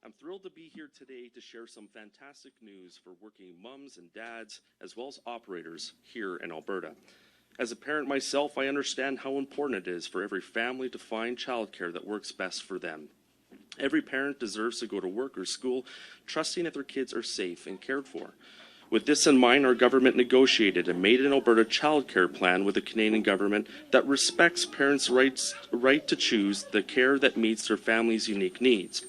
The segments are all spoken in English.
I'm thrilled to be here today to share some fantastic news for working mums and dads, as well as operators here in Alberta. As a parent myself, I understand how important it is for every family to find childcare that works best for them. Every parent deserves to go to work or school trusting that their kids are safe and cared for. With this in mind, our government negotiated a Made in Alberta childcare plan with the Canadian government that respects parents' right to choose the care that meets their family's unique needs,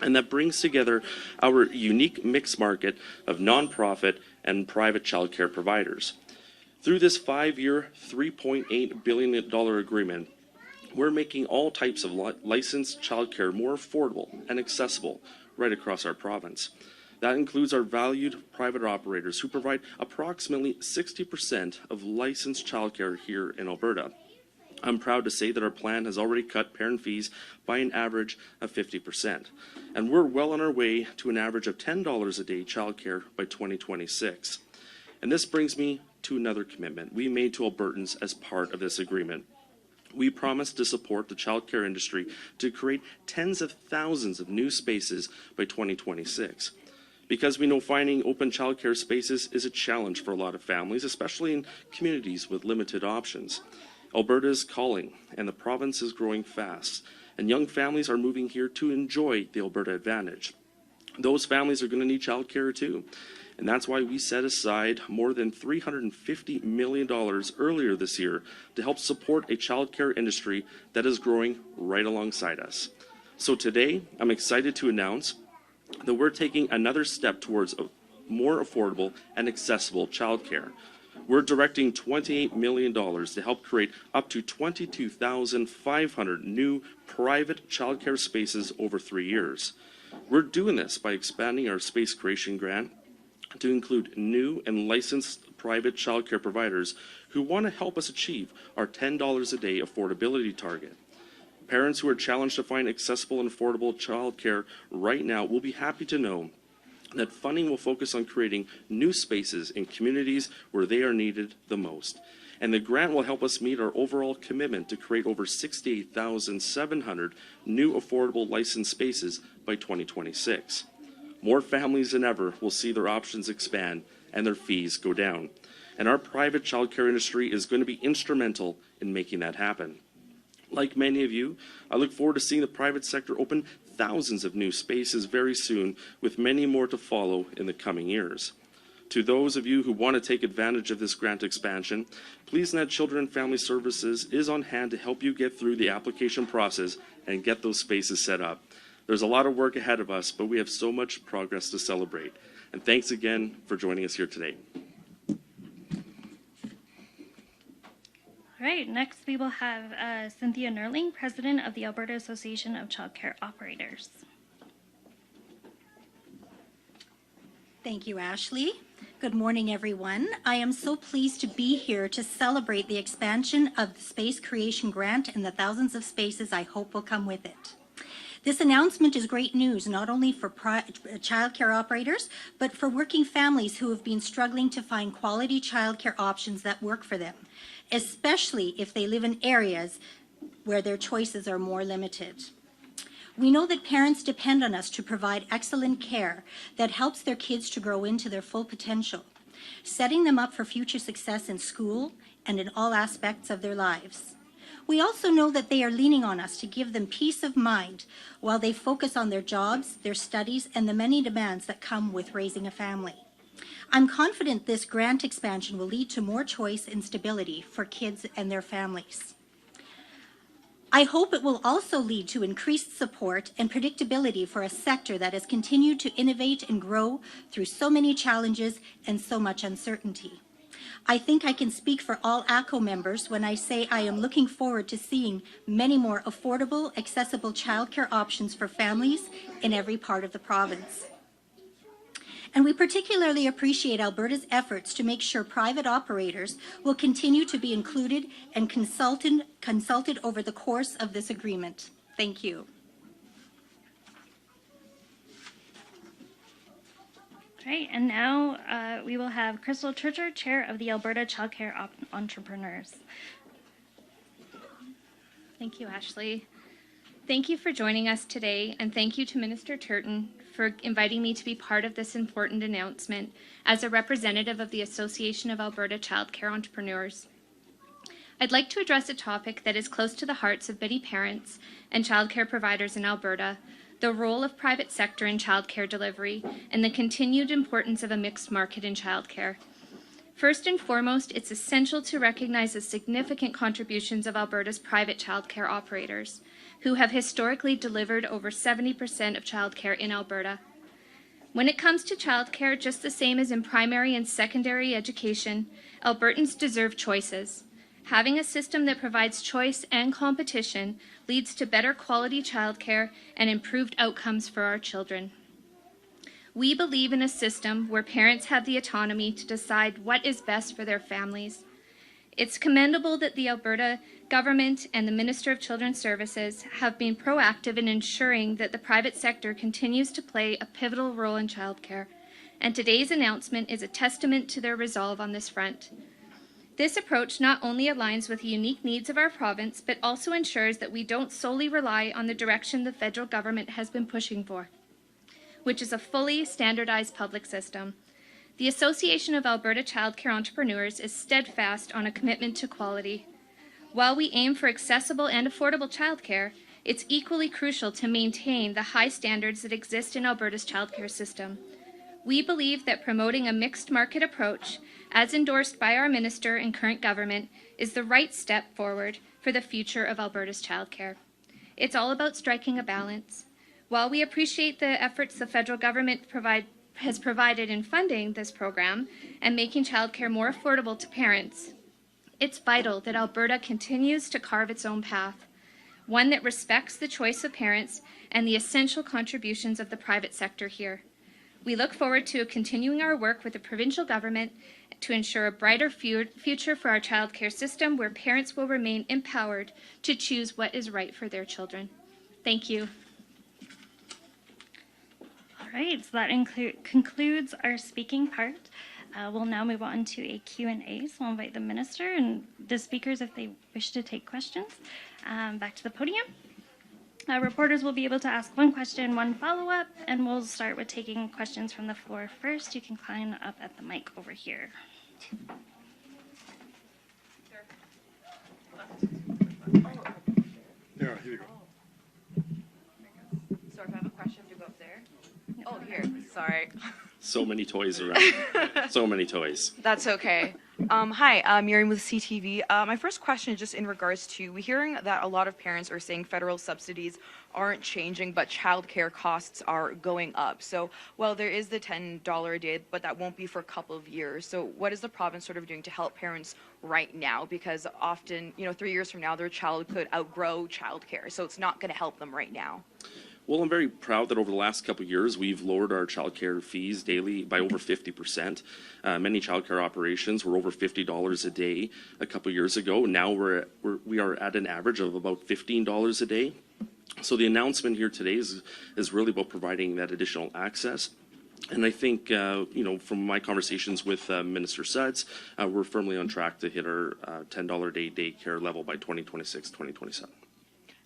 and that brings together our unique mixed market of nonprofit and private childcare providers. Through this 5-year, $3.8 billion agreement, we're making all types of licensed childcare more affordable and accessible right across our province. That includes our valued private operators who provide approximately 60% of licensed childcare here in Alberta. I'm proud to say that our plan has already cut parent fees by an average of 50%, and we're well on our way to an average of $10 a day childcare by 2026. And this brings me to another commitment we made to Albertans as part of this agreement. We promised to support the childcare industry to create tens of thousands of new spaces by 2026. Because we know finding open childcare spaces is a challenge for a lot of families, especially in communities with limited options. Alberta is calling, and the province is growing fast, and young families are moving here to enjoy the Alberta advantage. Those families are going to need childcare too, and that's why we set aside more than $350 million earlier this year to help support a childcare industry that is growing right alongside us. So today, I'm excited to announce that we're taking another step towards a more affordable and accessible childcare. We're directing $28 million to help create up to 22,500 new private childcare spaces over 3 years. We're doing this by expanding our space creation grant to include new and licensed private childcare providers who want to help us achieve our $10 a day affordability target. Parents who are challenged to find accessible and affordable childcare right now will be happy to know that funding will focus on creating new spaces in communities where they are needed the most. And the grant will help us meet our overall commitment to create over 68,700 new affordable licensed spaces by 2026. More families than ever will see their options expand and their fees go down. And our private childcare industry is going to be instrumental in making that happen. Like many of you, I look forward to seeing the private sector open thousands of new spaces very soon, with many more to follow in the coming years. To those of you who want to take advantage of this grant expansion, please know that Children and Family Services is on hand to help you get through the application process and get those spaces set up. There's a lot of work ahead of us, but we have so much progress to celebrate. And thanks again for joining us here today. All right, next we will have Cynthia Nerling, President of the Alberta Association of Childcare Operators. Thank you, Ashley. Good morning, everyone. I am so pleased to be here to celebrate the expansion of the Space Creation Grant and the thousands of spaces I hope will come with it. This announcement is great news, not only for childcare operators, but for working families who have been struggling to find quality childcare options that work for them, especially if they live in areas where their choices are more limited. We know that parents depend on us to provide excellent care that helps their kids to grow into their full potential, setting them up for future success in school and in all aspects of their lives. We also know that they are leaning on us to give them peace of mind while they focus on their jobs, their studies, and the many demands that come with raising a family. I'm confident this grant expansion will lead to more choice and stability for kids and their families. I hope it will also lead to increased support and predictability for a sector that has continued to innovate and grow through so many challenges and so much uncertainty. I think I can speak for all ACO members when I say I am looking forward to seeing many more affordable, accessible childcare options for families in every part of the province. And we particularly appreciate Alberta's efforts to make sure private operators will continue to be included and consulted over the course of this agreement. Thank you. Right, and now we will have Crystal Churcher, Chair of the Alberta Childcare Entrepreneurs. Thank you, Ashley. Thank you for joining us today, and thank you to Minister Turton for inviting me to be part of this important announcement as a representative of the Association of Alberta Childcare Entrepreneurs. I'd like to address a topic that is close to the hearts of many parents and childcare providers in Alberta, the role of private sector in childcare delivery, and the continued importance of a mixed market in childcare. First and foremost, it's essential to recognize the significant contributions of Alberta's private childcare operators, who have historically delivered over 70% of childcare in Alberta. When it comes to childcare, just the same as in primary and secondary education, Albertans deserve choices. Having a system that provides choice and competition leads to better quality childcare and improved outcomes for our children. We believe in a system where parents have the autonomy to decide what is best for their families. It's commendable that the Alberta government and the Minister of Children's Services have been proactive in ensuring that the private sector continues to play a pivotal role in childcare, and today's announcement is a testament to their resolve on this front. This approach not only aligns with the unique needs of our province, but also ensures that we don't solely rely on the direction the federal government has been pushing for, which is a fully standardized public system. The Association of Alberta Childcare Entrepreneurs is steadfast on a commitment to quality. While we aim for accessible and affordable childcare, it's equally crucial to maintain the high standards that exist in Alberta's childcare system. We believe that promoting a mixed market approach, as endorsed by our minister and current government, is the right step forward for the future of Alberta's childcare. It's all about striking a balance. While we appreciate the efforts the federal government has provided in funding this program and making childcare more affordable to parents, it's vital that Alberta continues to carve its own path, one that respects the choice of parents and the essential contributions of the private sector here. We look forward to continuing our work with the provincial government to ensure a brighter future for our childcare system where parents will remain empowered to choose what is right for their children. Thank you. All right, so that concludes our speaking part. We'll now move on to a Q&A, so I'll invite the minister and the speakers, if they wish to take questions, back to the podium. Reporters will be able to ask one question, one follow-up, and we'll start with taking questions from the floor first. You can climb up at the mic over here. Yeah, here you go. So if I have a question, do you go up there? Oh, here. Sorry. So many toys around. So many toys. That's okay. Hi, I'm Miriam with CTV. My first question is just in regards to, we're hearing that a lot of parents are saying federal subsidies aren't changing, but childcare costs are going up. So, well, there is the $10 a day, but that won't be for a couple of years. So what is the province sort of doing to help parents right now? Because often, 3 years from now, their child could outgrow childcare. So it's not going to help them right now. Well, I'm very proud that over the last couple of years, we've lowered our childcare fees daily by over 50%. Many childcare operations were over $50 a day a couple of years ago. Now we are at an average of about $15 a day. So the announcement here today is really about providing that additional access. And I think, from my conversations with Minister Suds, we're firmly on track to hit our $10 a day daycare level by 2026, 2027.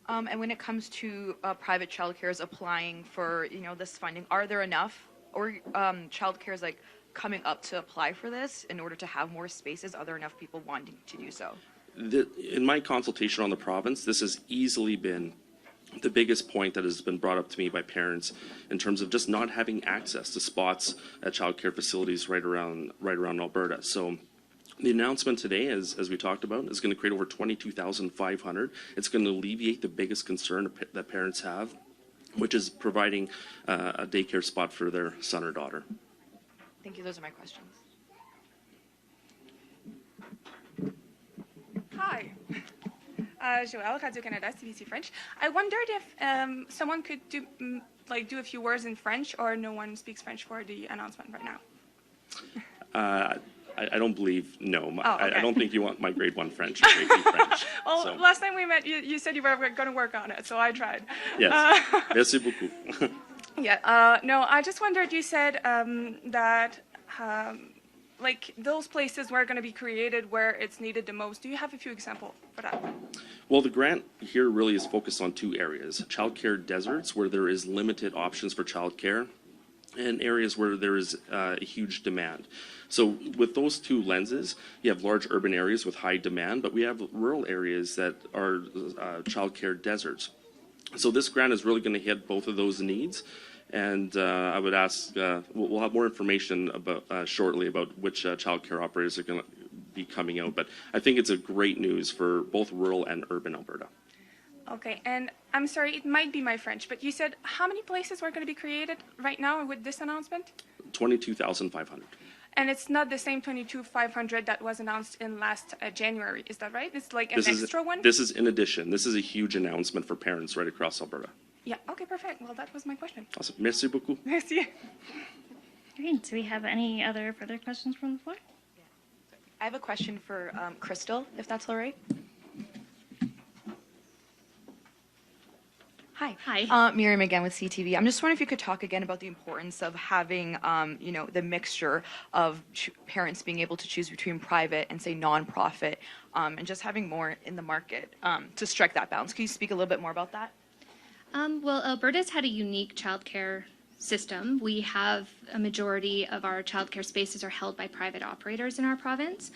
And when it comes to private childcares applying for, this funding, are there enough, or childcares like coming up to apply for this in order to have more spaces? Are there enough people wanting to do so? In my consultation on the province, this has easily been the biggest point that has been brought up to me by parents in terms of just not having access to spots at childcare facilities right around Alberta. So the announcement today, as we talked about, is going to create over 22,500. It's going to alleviate the biggest concern that parents have, which is providing a daycare spot for their son or daughter. Thank you. Those are my questions. Hi. Joelle, Radio Canada, CBC French. I wondered if someone could do a few words in French, or no one speaks French for the announcement right now. I don't believe, no. Okay. I don't think you want my grade 1 French or grade 2 French. Well, so. Last time we met, you said you were going to work on it, so I tried. Yes. Merci beaucoup. Yeah. No, I just wondered, you said that those places were going to be created where it's needed the most. Do you have a few examples for that? Well, the grant here really is focused on two areas: childcare deserts, where there is limited options for childcare, and areas where there is a huge demand. So with those two lenses, you have large urban areas with high demand, but we have rural areas that are childcare deserts. So this grant is really going to hit both of those needs. And I would ask, we'll have more information about shortly about which childcare operators are going to be coming out. But I think it's a great news for both rural and urban Alberta. Okay, and I'm sorry, it might be my French, but you said how many places were going to be created right now with this announcement? 22,500. And it's not the same 22,500 that was announced in last January, is that right? It's like an extra one? This is in addition. This is a huge announcement for parents right across Alberta. Yeah, okay, perfect. Well, that was my question. Awesome. Merci beaucoup. Merci. Great. Do we have any other further questions from the floor? I have a question for Crystal, if that's all right. Hi. Hi. Miriam again with CTV. I'm just wondering if you could talk again about the importance of having, the mixture of parents being able to choose between private and, say, nonprofit, and just having more in the market to strike that balance. Can you speak a little bit more about that? Well, Alberta's had a unique childcare system. We have a majority of our childcare spaces are held by private operators in our province.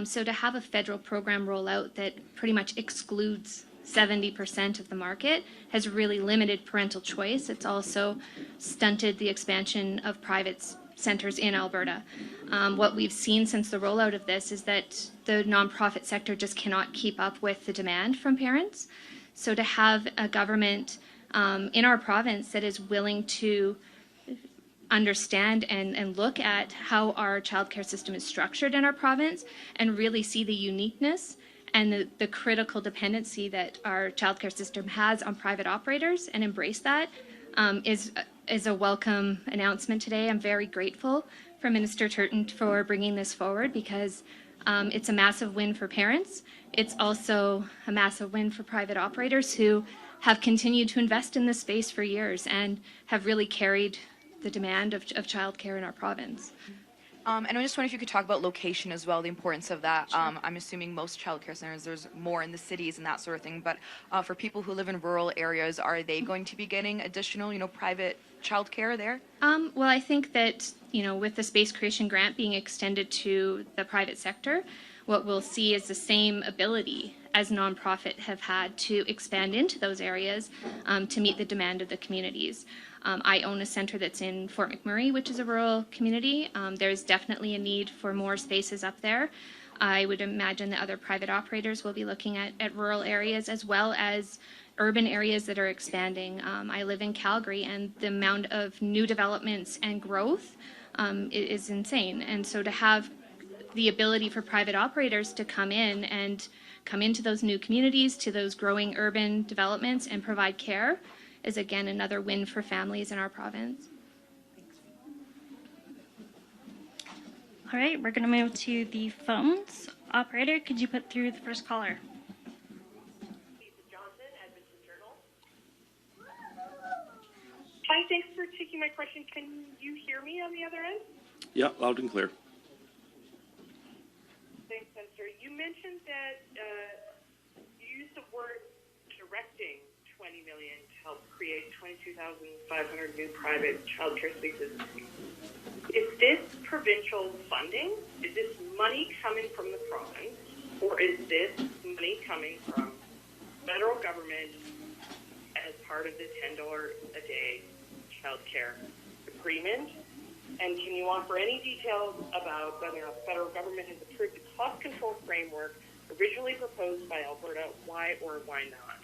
So to have a federal program roll out that pretty much excludes 70% of the market has really limited parental choice. It's also stunted the expansion of private centers in Alberta. What we've seen since the rollout of this is that the nonprofit sector just cannot keep up with the demand from parents. So to have a government in our province that is willing to understand and look at how our childcare system is structured in our province and really see the uniqueness and the critical dependency that our childcare system has on private operators and embrace that is a welcome announcement today. I'm very grateful for Minister Turton for bringing this forward because it's a massive win for parents. It's also a massive win for private operators who have continued to invest in this space for years and have really carried the demand of childcare in our province. And I just wonder if you could talk about location as well, the importance of that. Sure. I'm assuming most childcare centers, there's more in the cities and that sort of thing, but for people who live in rural areas, are they going to be getting additional, private childcare there? Well, I think that, with the Space Creation Grant being extended to the private sector, what we'll see is the same ability as nonprofit have had to expand into those areas to meet the demand of the communities. I own a center that's in Fort McMurray, which is a rural community. There's definitely a need for more spaces up there. I would imagine that other private operators will be looking at rural areas as well as urban areas that are expanding. I live in Calgary, and the amount of new developments and growth is insane. And so to have the ability for private operators to come in and come into those new communities, to those growing urban developments and provide care is again another win for families in our province. All right, we're going to move to the phones. Operator, could you put through the first caller? Hi, thanks for taking my question. Can you hear me on the other end? Yeah, loud and clear. Thanks, Senator. You mentioned that you used the word directing $20 million to help create 22,500 new private childcare spaces. Is this provincial funding? Is this money coming from the province? Or is this money coming from federal government as part of the $10 a day childcare agreement? And can you offer any details about whether or not the federal government has approved the cost control framework originally proposed by Alberta? Why or why not?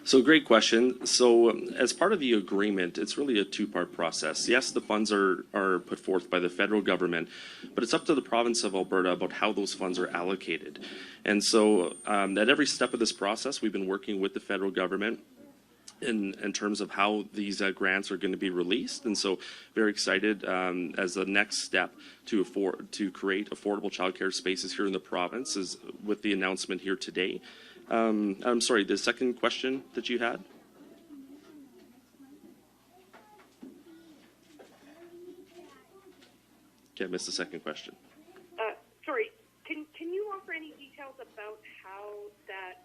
So great question. So as part of the agreement, it's really a two-part process. Yes, the funds are put forth by the federal government, but it's up to the province of Alberta about how those funds are allocated. And so at every step of this process, we've been working with the federal government in terms of how these grants are going to be released. And so very excited as the next step to create affordable childcare spaces here in the province is with the announcement here today. I'm sorry, the second question that you had? Okay, I missed the second question. Sorry, can you offer any details details about how that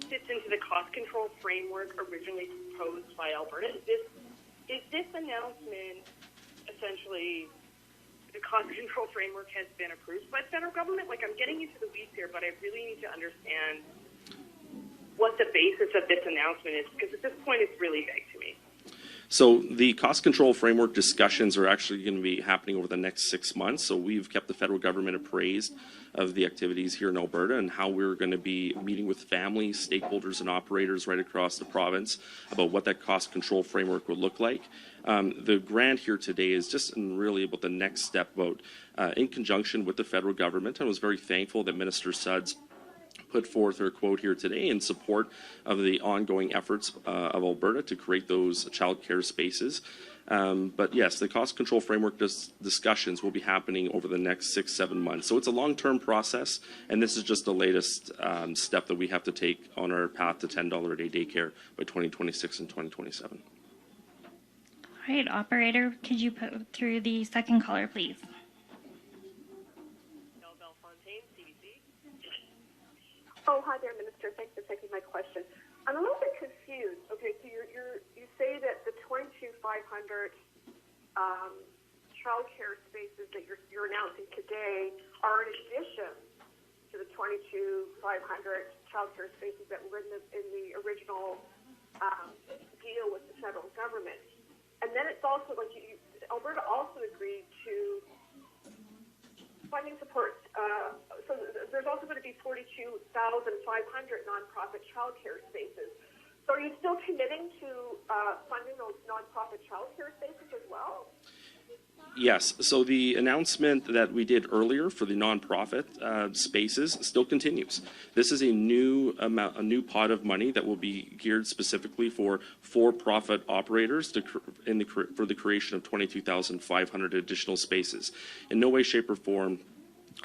fits into the cost control framework originally proposed by Alberta? Is this announcement essentially the cost control framework has been approved by the federal government? Like, I'm getting into the weeds here, but I really need to understand what the basis of this announcement is, because at this point it's really vague to me. So the cost control framework discussions are actually going to be happening over the next 6 months. So we've kept the federal government appraised of the activities here in Alberta and how we're going to be meeting with families, stakeholders, and operators right across the province about what that cost control framework would look like. The grant here today is just really about the next step about, in conjunction with the federal government. I was very thankful that Minister Suds put forth her quote here today in support of the ongoing efforts of Alberta to create those childcare spaces. But yes, the cost control framework discussions will be happening over the next 6-7 months. So it's a long-term process, and this is just the latest step that we have to take on our path to $10 a day daycare by 2026 and 2027. All right, operator, could you put through the second caller, please? Oh, hi there, Minister. Thanks for taking my question. I'm a little bit confused. Okay, so you say that the 22,500 childcare spaces that you're announcing today are in addition to the 22,500 childcare spaces that were in the original deal with the federal government. And then it's also like Alberta also agreed to funding support. So there's also going to be 42,500 nonprofit childcare spaces. So are you still committing to funding those nonprofit childcare spaces as well? Yes. So the announcement that we did earlier for the nonprofit spaces still continues. This is a new pot of money that will be geared specifically for for-profit operators for the creation of 22,500 additional spaces. In no way, shape, or form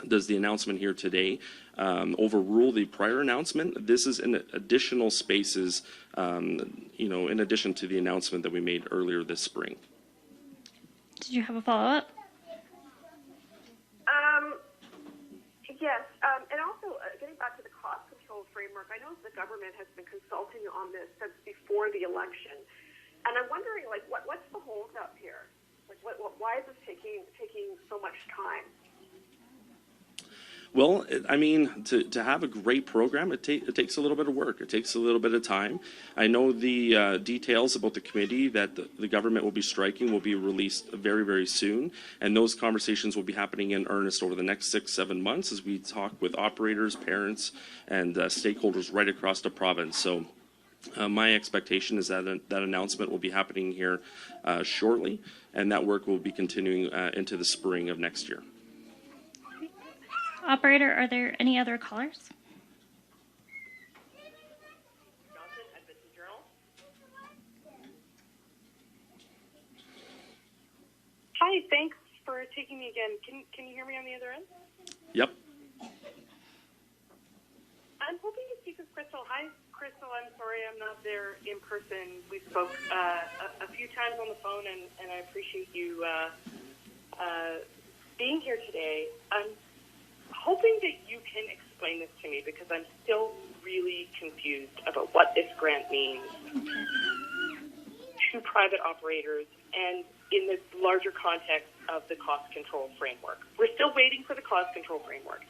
does the announcement here today overrule the prior announcement. This is in additional spaces, in addition to the announcement that we made earlier this spring. Did you have a follow-up? Yes, and also getting back to the cost control framework, I know the government has been consulting on this since before the election, and I'm wondering, like, what's the holdup here? Like, why is this taking so much time? Well, I mean, to have a great program, it takes a little bit of work. It takes a little bit of time. I know the details about the committee that the government will be striking will be released very, very soon. And those conversations will be happening in earnest over the next 6-7 months as we talk with operators, parents, and stakeholders right across the province. So my expectation is that that announcement will be happening here shortly, and that work will be continuing into the spring of next year. Operator, are there any other callers? Hi, thanks for taking me again. Can you hear me on the other end? Yep. I'm hoping to speak with Crystal. Hi, Crystal. I'm sorry I'm not there in person. We spoke a few times on the phone, and I appreciate you being here today. I'm hoping that you can explain this to me because I'm still really confused about what this grant means to private operators and in the larger context of the cost control framework. We're still waiting for the cost control framework.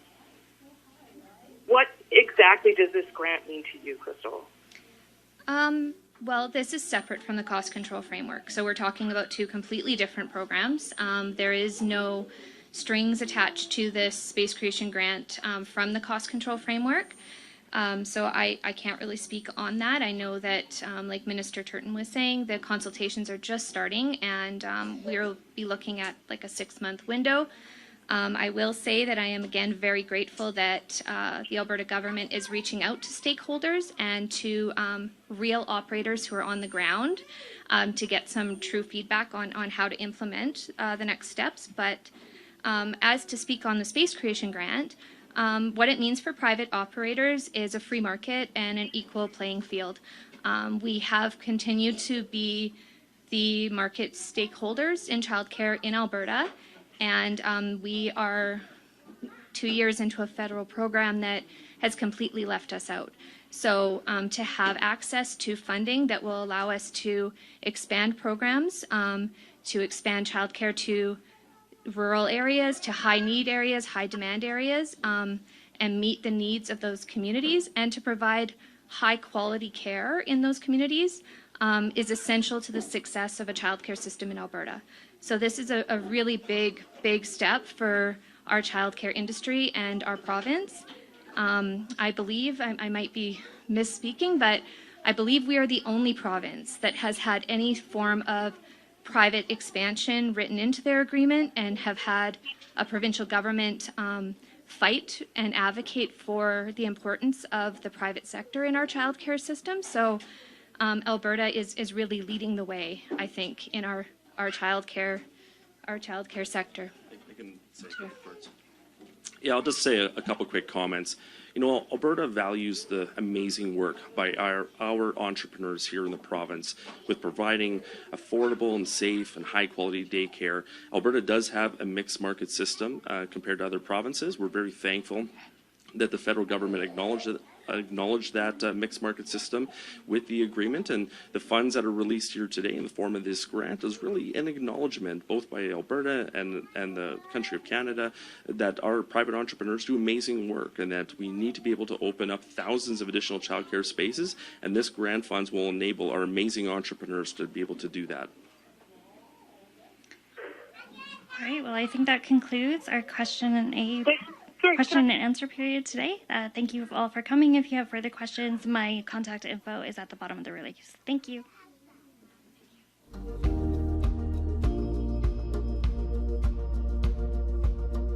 What exactly does this grant mean to you, Crystal? Well, this is separate from the cost control framework. So we're talking about two completely different programs. There is no strings attached to this space creation grant from the cost control framework. So I can't really speak on that. I know that, like Minister Turton was saying, the consultations are just starting, and we'll be looking at like a 6-month window. I will say that I am again very grateful that the Alberta government is reaching out to stakeholders and to real operators who are on the ground to get some true feedback on how to implement the next steps. But as to speak on the space creation grant, what it means for private operators is a free market and an equal playing field. We have continued to be the market stakeholders in childcare in Alberta, and we are 2 years into a federal program that has completely left us out. So to have access to funding that will allow us to expand programs, to expand childcare to rural areas, to high need areas, high demand areas, and meet the needs of those communities, and to provide high quality care in those communities is essential to the success of a childcare system in Alberta. So this is a really big step for our childcare industry and our province. I believe, I might be misspeaking, but I believe we are the only province that has had any form of private expansion written into their agreement and have had a provincial government fight and advocate for the importance of the private sector in our childcare system. So Alberta is really leading the way, I think, in our childcare sector. I can say a couple words. Yeah, I'll just say a couple quick comments. You know, Alberta values the amazing work by our entrepreneurs here in the province with providing affordable and safe and high quality daycare. Alberta does have a mixed market system compared to other provinces. We're very thankful that the federal government acknowledged that mixed market system with the agreement, and the funds that are released here today in the form of this grant is really an acknowledgement both by Alberta and the country of Canada that our private entrepreneurs do amazing work and that we need to be able to open up thousands of additional childcare spaces, and this grant funds will enable our amazing entrepreneurs to be able to do that. All right, well, I think that concludes our question and answer period today. Thank you all for coming. If you have further questions, my contact info is at the bottom of the release. Thank you.